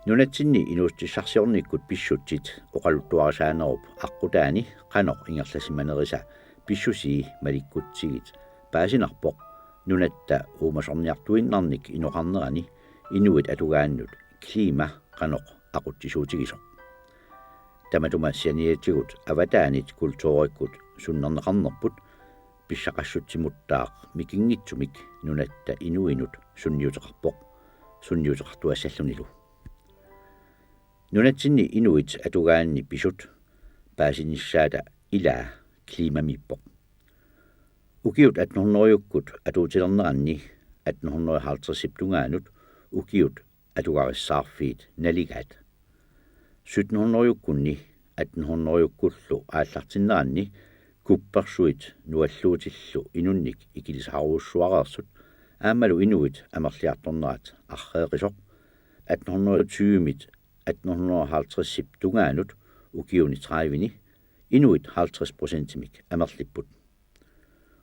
Nunatsinni inuustissarsiornikkut pissutsit oqaluttuarisaanerup aqqutaani qanoq ingerlasimanerisa pissusi malikkutsigit paasinarpoq nunatta uumasorniartuinnarnik inoqarnerani inuit atugaannut klima qanoq aquttisuutigisoq tamatuma sianiatigut avataanit kultuurikkut sunnerneqarnerput pissaqassutsimuttaa mikingitsumik nunatta inuinut sunniuteqarpoq sunniuteqartuassallunilu Nunatsinni inuit atugaanni pisut paasinnissaata ilaa klimamippoq ukiut 1800-yukkut atuutilerneranni 1850 tungaanut ukiut atugarissaarfiit naligaat 1700-yukkunni 1800-yukkullu aallartinneranni kuppersuit nualluutillu inunnik ikilisaaruussuareersut aammalu inuit amerliartornerat arreeqisoq 1820-mit 1850 tungaanut ukiuni 30-ni inuit 50%-mik amerlipput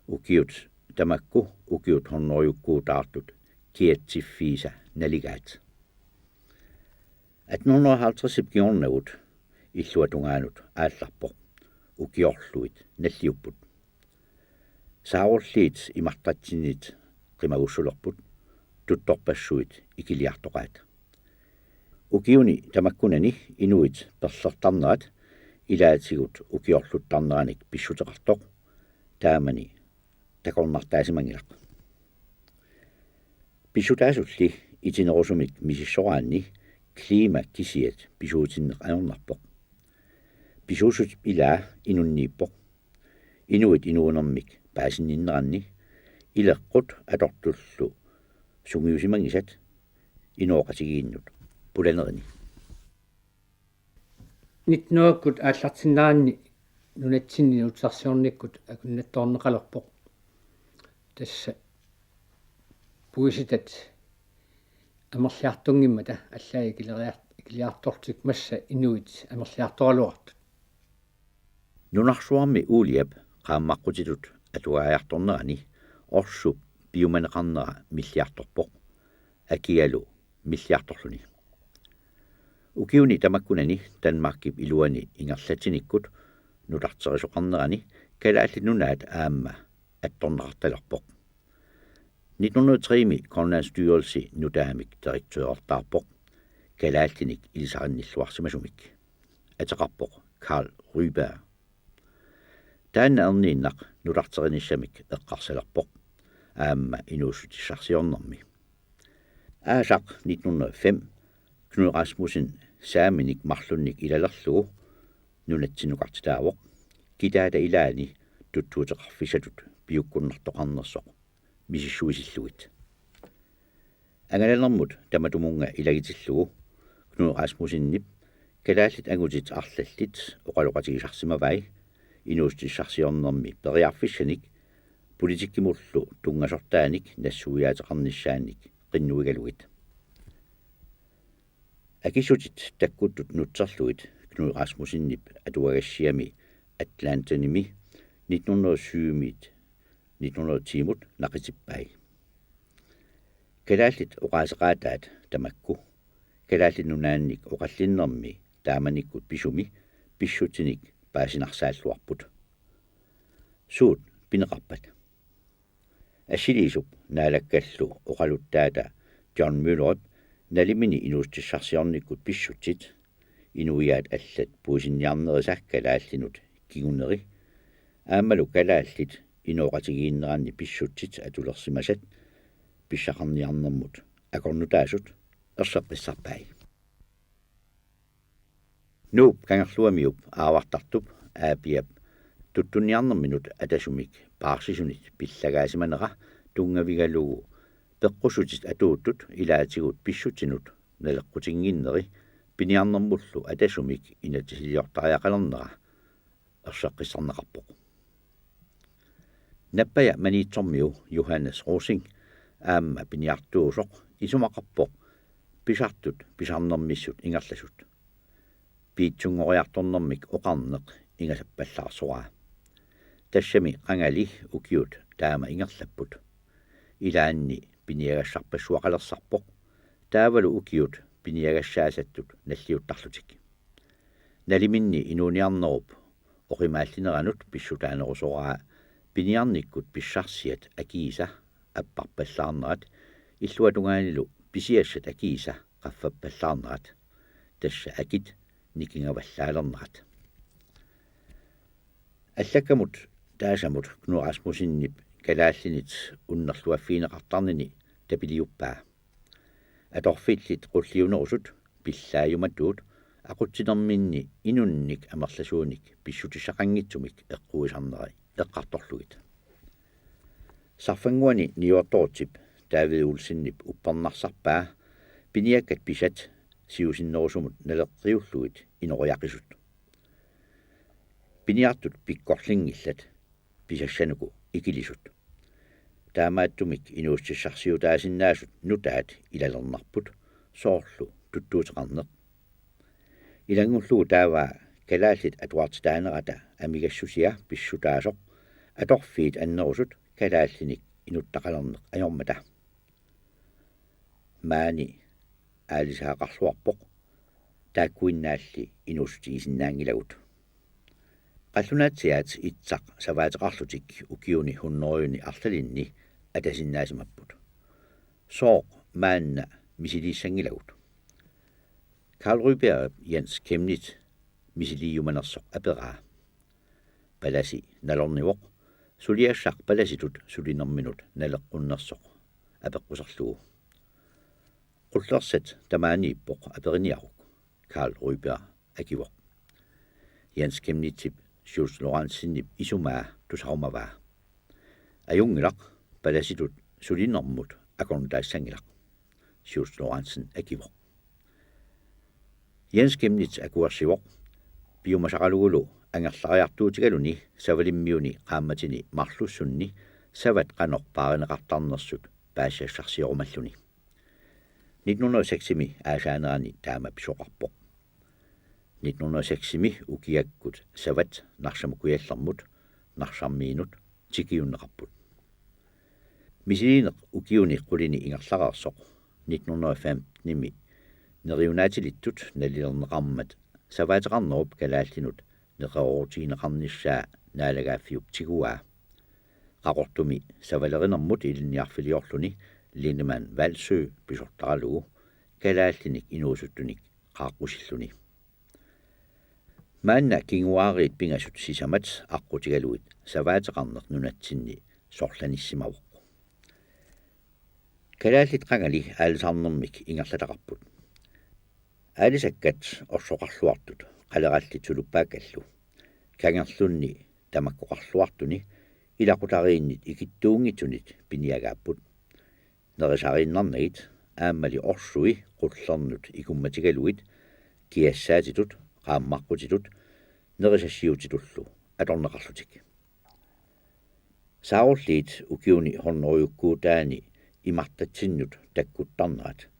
ukiut tamakku ukiut 100-yukkuutaartut kiatsiffiisa naligaat 1850 kiornagut illuatungaanut aallarpoq ukiorluit nalliupput saarulliit imartatsinit qimagussulerput tuttorpassuit ikiliartoqaat ukiuni tamakkunani inuit perlertarnerat ilaatigut ukiorluttarneranik pissuteqartoq taamani takornartaasimangilaq pissutaasulli itinerusumik misissoraanni klima kisiat pisuutinneq anornarpoq pisuusut ilaa inunniippoq inuit inuunermik paasinninneranni ileqqut atortullu sungiusimangisat inooqatigiinnut pulanerini nitnuakkut aallartinnaanni nunatsinni utsarsiornikkut akunnattoorneqalerpoq tassa puisitat amerliartungimmata allai ikiliartortik massa inuit amerliartoraluartut nunarsuarmi uuliap qaammaqqutitut atuaajartornerani orsup piumaneqarnera milliartorpoq akialu milliartorluni ukiuni tamakkunani Danmarkip iluani ingerlatinikkut nutarterisoqarnerani kalaalli nunaat aamma attorneqartalerpoq 1903-mi Grønlandsstyrelse nutaamik direktørtarpoq kalaallinik ilisarinnilluarsimasumik ateqarpoq Karl Ryberg taanna erniinnaq nutarterinissamik eqqarsalerpoq aamma inuussutissarsiornermi aasaq 1905 Knud Rasmussen saaminik marlunnik ilalerlugu nunatsinnuqartitaavoq kitaata ilaani tuttuuteqarfisatut piukkunnartoqarnersoq misissuisillugit angalanermut tamatumunga ilagitillugu Knud Rasmussennip kalaallit angutit arlallit oqaloqatigisarsimavai inuustissarsiornermi periarfissanik politikkimullu tungasortaanik nassuiaateqarnissaanik qinnuigalugit akisutit takkuttut nutserluit Knud Rasmussennip atuagassiami Atlantanimi 1907-mit 1910-mut naqitippai kalaallit oqaaseqaataat tamakku kalaallit nunaannik oqallinnermi taamanikkut pisumi pissutinik paasinarsaалluarput suut pineqarpat assilisup naalakkallu oqaluttaata John Møllerip nalimini inuustissarsiornikkut pissutsit inuiaat allat puusinniarnerisaq kalaallinut kiguneri aammalu kalaallit inooqatigiinneranni pissutsit atulersimasat pissaqarniarnermut akornutaasut erseqqissarpai nuup kangerluamiup aavartartup aapiap tuttunniarnerminut atasumik paarsisunit pillagaasimanera tungavigalugu peqqusutit atuuttut ilaatigut pissutsinut naleqqutinginneri piniarnermullu atasumik inatisiliortariaqalernera erseqqissarneqarpoq nappaya maniitsormiu Johannes Rosing aamma piniartuusoq isumaqarpoq pisartut pisarnermissut ingerlasut piitsungoriartornermik oqarneq ingasappallaarsora tassami qangali ukiut taama ingerlapput ilaanni piniagassarpassuaqalersarpoq taavalu ukiut piniagassaasattut nalliuttarlutik naliminni inuuniarnerup oqimaallineranut pissutaanerusoraa piniarnikkut pissarsiat akiisa apparpallaarnerat illuatungaanilu pisiassat akiisa qaffappallaarnerat tassa akit nikingavallaalernerat аллаккамут таасамут кну Расмусиннип калааллинит уннерлуаффинеқартарнини тапилиуппаа аторфиллит qulliunerusut пиллааюматуут aqutsinerminni inunnik амерласууник писсутиссақангитсумик эққуисарнери эққарторлугит сарфангуани ниуарторутип David Olsenнип уппернарсарпаа пиниаккат писат сиусиннерусумут налеққиуллугит инориақисут пиниартут пиккорлингиллат писассануку икилисут таамааттумик инууссиссарсиутаасиннаасут нутаат илалернарпут соорлу туттуутеқарнеқ илангуллугу тааваа калааллит атуартитаанерата амигассусиа писсутаасоқ аторфиит аннерусут калааллиник инуттақалернеқ ajormata маани аалисаақарлуарпоқ тааккуиннаалли инуустигисиннаангилагут qallunaatiat itsaq savaatiqarlutik ukiuni hunneruyuni arlalинни атасиннаасимаппут соо маанна мисилииссангилагут Karl Ryberg Jens Kemnit misiliumanersoq aperaa palasi nalornivoq suliassaq palasitut sulinerminut naleqqunnersoq apeqqusarlugu qullersat tamaaniippoq aperiniaruk Karl Ryberg akivoq Jens Kemnitip Schultz Lorenzinnip isumaa tusarumavaa ajungilaq palasitut sulinermut akornutaassangilaq Schultz Lorenzen akivoq Jens Kemnit akuarsivoq piumasaqalugulu angerlariartuutigaluni savalimmiuni qaammatini marlussunni savat qanorpaareneqartarnersut paassiassarsiorumalluni 1906 aasaanerani taama pisoqarpoq 1906 ukiakkut savat narsamukujallermut narsarmiinut tikiunneqarput misiliineq ukiuni qulini ingerlareersoq 1915 neriunaatilittut nallilerneqarmat savaatiqarnerup kalaallinut neqeruutiineqarnissaa naalagaaffiup tiguaa qaqortumi savalerinermut ilinniarfiliorluni Lindemann Valsø pisortaralugu kalaallinik inuusuttunik qaaqqussilluni maanna kinguaariit pingasut sisamat aqqutigaluit savaatiqarneq nunatsinni sorlanissimavuq kalaallit qangali aalisarnermik ingerlataqarput аалисаккат орсоқарлуартут қалераллитсулуппаакаллу кангерлунни тамаккоқарлуартуни илақутарииннит икиттуунгитсунит пиниагааппут нерисарииннарнагит ааммали орсуи қуллернут икумматигалуит киассаатитут qaammarqutitut nerisассиутитуллу аторнеқарлутик саарлиит укиуни хорнеруйуккуутаани имартатсиннут таккуттарнерат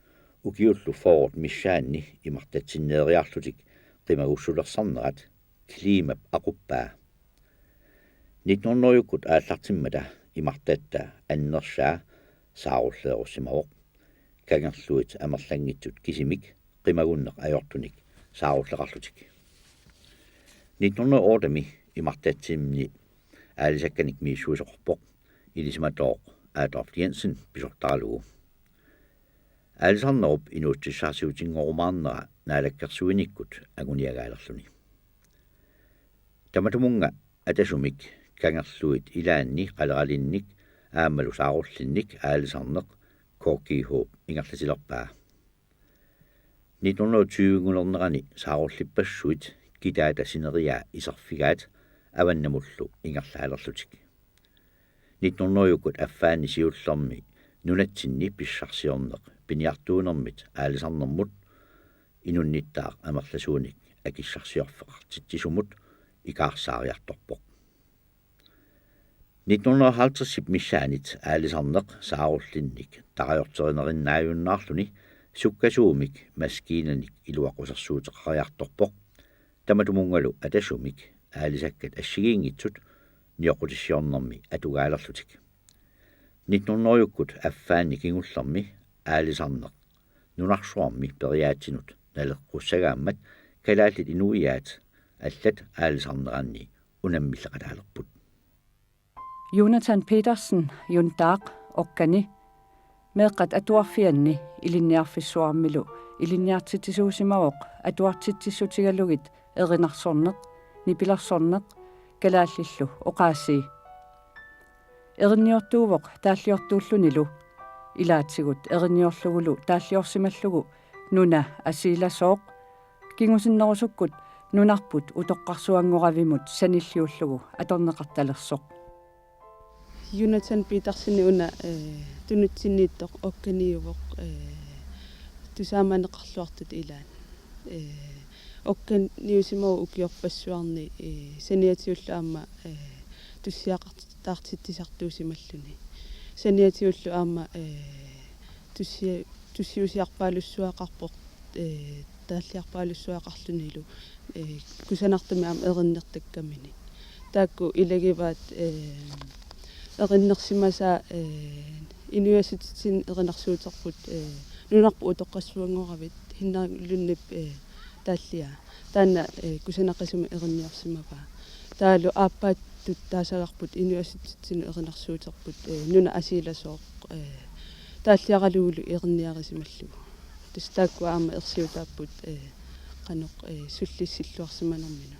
ukiullu forward missaanni imartatsinneeriarlutik qimagussulersarnerat kliimap aquppaa 1900-yukut aallartimmata imartatta annersaa saarulleerussimaroq kangerluit amerlangitsut kisimik qimagunneq ajortunik saarulleqarlutik 1908 imartatsimni aalisakkanik miissuisoqorpoq ilisimatooq Adolf Jensen pisortaralugu аалисарнеруп инуутсиссаарсиутингоруmaarnera наалаккерсуиниккут агуниагааерлүни таматумунга атасумик кангерлуит илаанни қалералинник аамалу сааруллинник аалисарнеқ коркихо ингерласилерпаа 1920-гунернерани сааруллиппассуит китаата синериа исерфигаат аваннамуллу ингерлаалерлутик 1900-юкут аффаани сиуллерми нунатсинни писсарсиорнеқ пиниартуунермит аалисарнермут инунниттаақ амерласууник акиссарсиорфеқартитсисумут икаарсаариарторпоқ 1950 миссаанит аалисарнеқ сааруллинник тариортеринериннааюннаарлуни суккасуумик маскинаник илуақусерсуутеқариарторпоқ таматумунгалу атасумик аалисаккат ассигиингитсут ниоқутиссиорнерми атугаалерлутик 1900-юккут аффаанни кингуллерми аалисарнеқ нунарсуарми периаатинут налеққуссагааммат калааллит инуиаат аллат аалисарнеранни унаммиллеқалаалерпут. Jonathan Petersen juntaaq okkani meeqqat atuarfianni ilinniarfissuarmilu ilinniartitsisuusimaroq atuartitsissutigalugit erinarsorneq nipilarsorneq kalaallillu oqaassii erinniortuuvoq taalliortuullunilu ilaatsigut erinniorlugulu taalliorsimallugu nuna asiilasooq kingusinnerusukkut nunarput utoqqarsuangoravimut sanilliullugu atorneqartalersoq. Jonathan Petersen una tunutsinniittoq okkaniuvoq tusaamaneqarluartut ilaan okkaniusimaru ukiorpassuarni saniatiullu aamma tussiaqartitsartuusimalluni saniatiullu aamma tussiusiarpaalussuaqarpoq taalliarpaalussuaqarlunilu kusanartami aam erinnertakkamini taakku ilagivaat erinnersimasa inuasutitin erinnersuuterput nunarpu utoqqassuangoravit hinnalunnip taallia taanna kusanaqasumi erinniorsimava taalu aappaattut taasagarput inuasutitin erinnersuuterput nuna asiilasooq taalliaraluulu erinniarisimallugu tastaakku aama ersiutaapput qanoq sullissilluarsimanerminu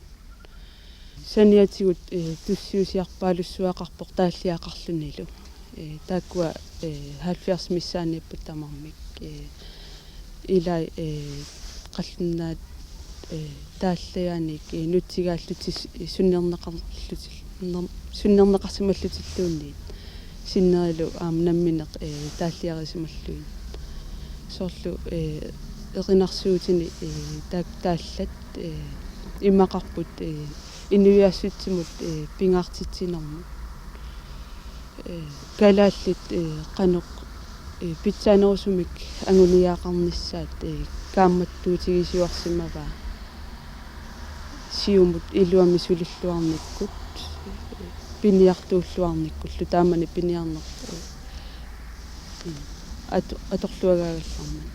saniatigut tussiusiarpaalussuaqarpoq taalliaqarlunilu taakkua 70 missaaniipput tamarmik ilai qallunaat taallayaanik nutsigaallutис sunnerneqarsimallutilluunniit sinnerilu nammineq taalliarisimalluin soorlu erinarsuutini taallat imaqarput inuiassutsimut pingaartitsinermut kalaallit qanoq pitsaanerusumik anguniaaqarnissaat kaammattuutigisuarsimava siumut iluami sulilluarnikkut piniartuulluarnikkullu taamani piniarneq atorluagaagallarman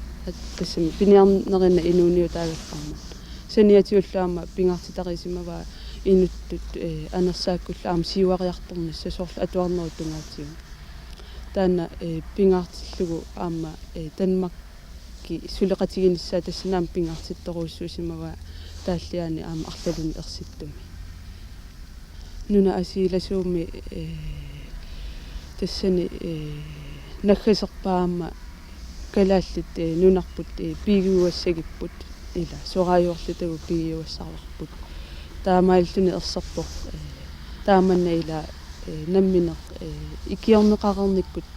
tassami piniarnerina inuuniutaagallarman saniatiulluama pingaartitarisimava inuttut anersaakkullu aam siuariartornissa soorlu atuarneruttungaatigu taana pingaartillugu aama Danmarkki suleqatiginissaa tassanaam pingaartittoruussuusimava taalliaani aama arlaluni ersittumi nuna asiilasuumi tassani naggaserpaama kalaallit nunarput piigiguassagipput ila soraajorlutagu pigiuassarlarput taamaalluni erserpoq taamanna ila nammineq ikiorneqarernikkut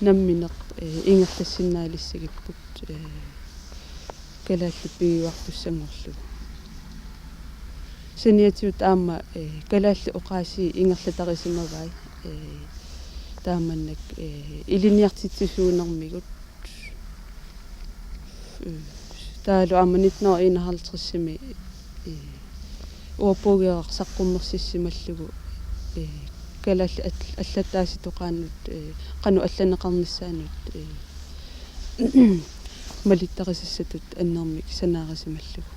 nammineq ingerlassinnaalissagipput kalaallit pigiuartussangorlugu saniatiut aama kalaalli oqaasi ingerlatarisimavai taamannak iliniartitsisuunermigut taalu aama 1951 uapuugeerar saqqummersissimallugu kalaalli allataasitoqaannut qanu allaneqarnissaanut malittarisissatut annermik sanaarisimallugu